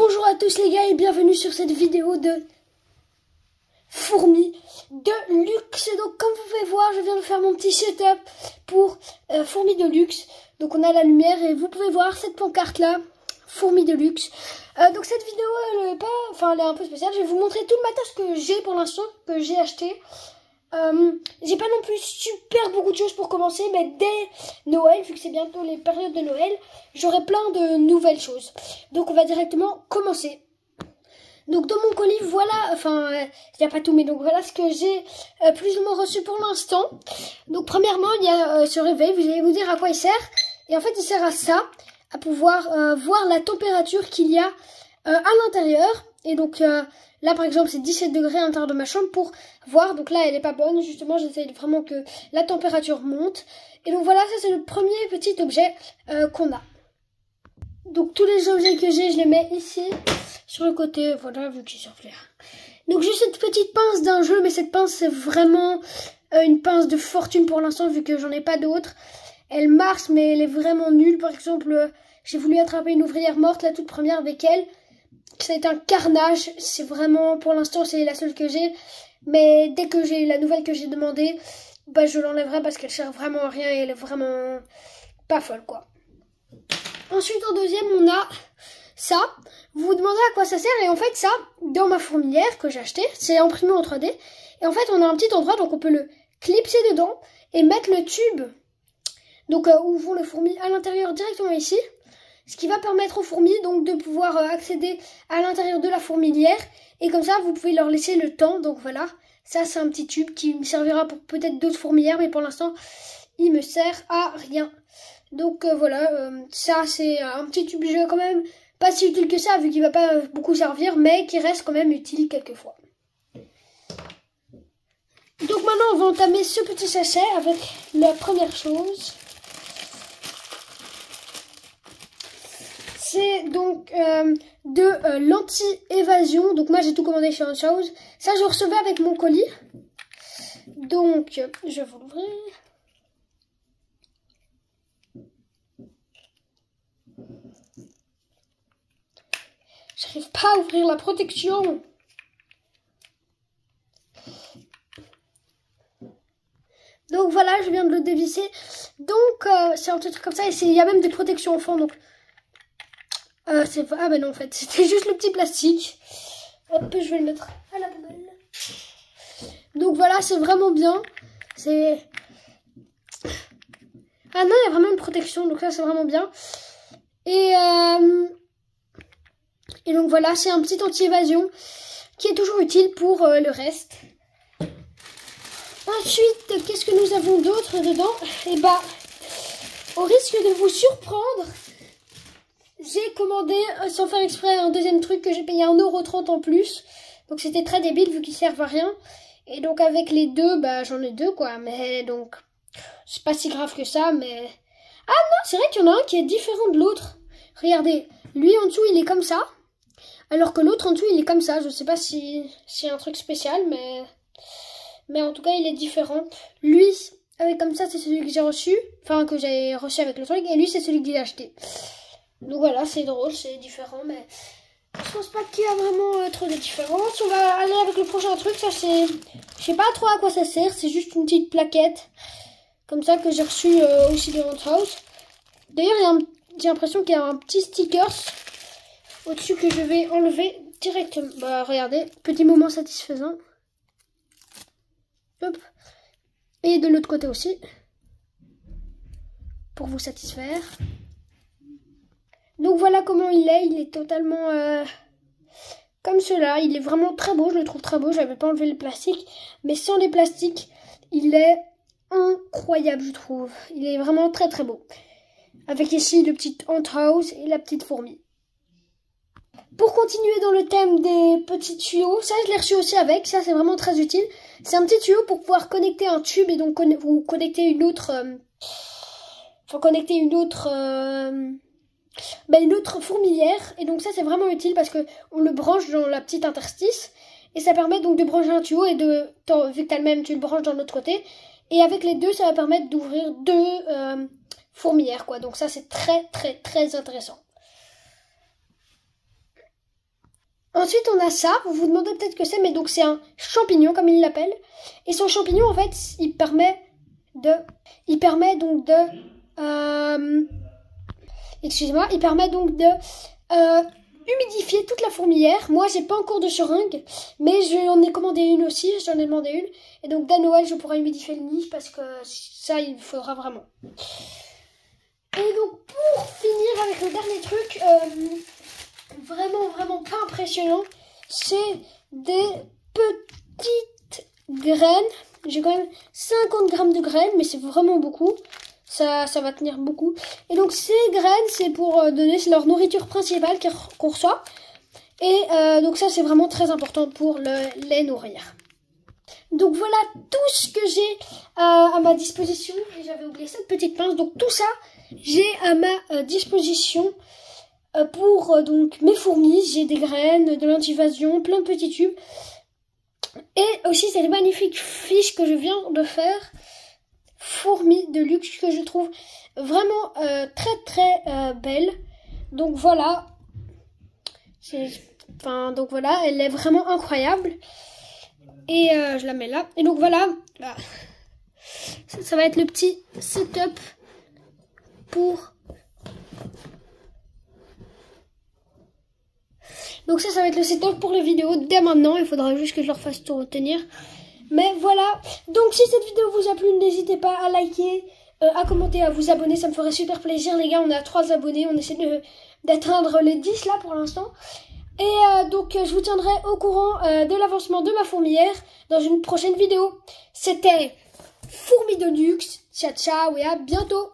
Bonjour à tous les gars et bienvenue sur cette vidéo de fourmis de luxe. Donc comme vous pouvez voir, je viens de faire mon petit setup pour fourmis de luxe. Donc on a la lumière et vous pouvez voir cette pancarte là, fourmis de luxe. Donc cette vidéo elle est un peu spéciale. Je vais vous montrer tout le matos que j'ai pour l'instant, que j'ai acheté. J'ai pas non plus super beaucoup de choses pour commencer, mais dès Noël, vu que c'est bientôt les périodes de Noël, j'aurai plein de nouvelles choses. Donc on va directement commencer. Donc dans mon colis, voilà, il n'y a pas tout, mais donc voilà ce que j'ai plus ou moins reçu pour l'instant. Donc premièrement, il y a ce réveil, vous allez vous dire à quoi il sert. Et en fait, il sert à ça, à pouvoir voir la température qu'il y a à l'intérieur. Et donc là par exemple c'est 17 degrés à l'intérieur de ma chambre pour voir. Donc là elle est pas bonne, justement j'essaie vraiment que la température monte. Et donc voilà, ça c'est le premier petit objet qu'on a. Donc tous les objets que j'ai, je les mets ici sur le côté, voilà, vu qu'ils sont clairs. Donc j'ai cette petite pince d'un jeu, mais cette pince c'est vraiment une pince de fortune pour l'instant vu que j'en ai pas d'autres. Elle marche mais elle est vraiment nulle. Par exemple j'ai voulu attraper une ouvrière morte, la toute première avec elle. C'est un carnage, c'est vraiment, pour l'instant c'est la seule que j'ai, mais dès que j'ai la nouvelle que j'ai demandée, bah je l'enlèverai parce qu'elle sert vraiment à rien et elle est vraiment pas folle quoi. Ensuite en deuxième on a ça, vous vous demandez à quoi ça sert et en fait ça, dans ma fourmilière que j'ai acheté, c'est imprimé en 3D et en fait on a un petit endroit donc on peut le clipser dedans et mettre le tube, donc où vont les fourmis à l'intérieur directement ici. Ce qui va permettre aux fourmis donc de pouvoir accéder à l'intérieur de la fourmilière. Et comme ça, vous pouvez leur laisser le temps. Donc voilà, ça c'est un petit tube qui me servira pour peut-être d'autres fourmilières. Mais pour l'instant, il me sert à rien. Donc voilà, ça c'est un petit tube quand même pas si utile que ça vu qu'il va pas beaucoup servir. Mais qui reste quand même utile quelquefois. Donc maintenant, on va entamer ce petit sachet avec la première chose. C'est donc de l'anti-évasion. Donc moi j'ai tout commandé chez Autre Chose. Ça je recevais avec mon colis. Donc je vais vous l'ouvrir. J'arrive pas à ouvrir la protection. Donc voilà, je viens de le dévisser. Donc c'est un petit truc comme ça. Et il y a même des protections au fond. Donc ah ben non en fait c'était juste le petit plastique. Hop, je vais le mettre à la poubelle. Donc voilà, c'est vraiment bien. C'est ah non, il y a vraiment une protection, donc là c'est vraiment bien. Et donc voilà, c'est un petit anti-évasion qui est toujours utile pour le reste. Ensuite, qu'est-ce que nous avons d'autre dedans? Et bah, au risque de vous surprendre, j'ai commandé, sans faire exprès, un deuxième truc que j'ai payé 1,30 € en plus. Donc c'était très débile vu qu'ils servent à rien. Et donc avec les deux, bah j'en ai deux quoi. Mais donc, c'est pas si grave que ça, mais... Ah non, c'est vrai qu'il y en a un qui est différent de l'autre. Regardez, lui en dessous il est comme ça. Alors que l'autre en dessous il est comme ça. Je sais pas si c'est un truc spécial, mais en tout cas il est différent. Lui, avec comme ça c'est celui que j'ai reçu. Enfin que j'ai reçu avec le truc. Et lui c'est celui que j'ai acheté. Donc voilà, c'est drôle, c'est différent, mais je pense pas qu'il y a vraiment trop de différence. On va aller avec le prochain truc, ça c'est... Je sais pas trop à quoi ça sert, c'est juste une petite plaquette, comme ça que j'ai reçu aussi de Autre House. D'ailleurs, j'ai l'impression qu'il y a un petit sticker au-dessus que je vais enlever directement. Bah regardez, petit moment satisfaisant. Hop. Et de l'autre côté aussi, pour vous satisfaire. Donc voilà comment il est totalement comme cela, il est vraiment très beau, je le trouve très beau, j'avais pas enlevé le plastique, mais sans les plastiques, il est incroyable je trouve, il est vraiment très très beau. Avec ici le petit Autre House et la petite fourmi. Pour continuer dans le thème des petits tuyaux, ça je l'ai reçu aussi avec, ça c'est vraiment très utile. C'est un petit tuyau pour pouvoir connecter un tube et donc vous connecter une autre... une autre fourmilière. Et donc ça c'est vraiment utile parce que on le branche dans la petite interstice et ça permet donc de brancher un tuyau et vu que t'as le même, tu le branches dans l'autre côté et avec les deux ça va permettre d'ouvrir deux fourmilières quoi. Donc ça c'est très très très intéressant. Ensuite, on a ça. Vous vous demandez peut-être que c'est, mais donc c'est un champignon, comme il l'appelle. Et son champignon, en fait, il permet donc de humidifier toute la fourmilière. Moi, j'ai pas encore de seringue, mais j'en ai commandé une aussi, j'en ai demandé une. Et donc, dès Noël, je pourrai humidifier le nid parce que ça, il faudra vraiment. Et donc, pour finir avec le dernier truc, vraiment pas impressionnant, c'est des petites graines. J'ai quand même 50 grammes de graines, mais c'est vraiment beaucoup. Ça va tenir beaucoup. Et donc ces graines, c'est pour donner, c'est leur nourriture principale qu'on reçoit. Et donc ça, c'est vraiment très important pour les nourrir. Donc voilà tout ce que j'ai à ma disposition. Et j'avais oublié cette petite pince. Donc tout ça, j'ai à ma disposition pour donc mes fourmis. J'ai des graines, de l'antivasion, plein de petits tubes. Et aussi ces magnifiques fiches que je viens de faire. Fourmis de luxe que je trouve vraiment très belle. Donc voilà. Donc voilà, elle est vraiment incroyable. Et je la mets là. Et donc voilà. Ça va être le petit setup pour... Donc ça va être le setup pour les vidéos dès maintenant. Il faudra juste que je leur fasse tout retenir. Mais voilà, donc si cette vidéo vous a plu, n'hésitez pas à liker, à commenter, à vous abonner, ça me ferait super plaisir les gars, on est à 3 abonnés, on essaie d'atteindre les 10 là pour l'instant. Et donc je vous tiendrai au courant de l'avancement de ma fourmilière dans une prochaine vidéo. C'était Fourmis de luxe, ciao ciao et à bientôt.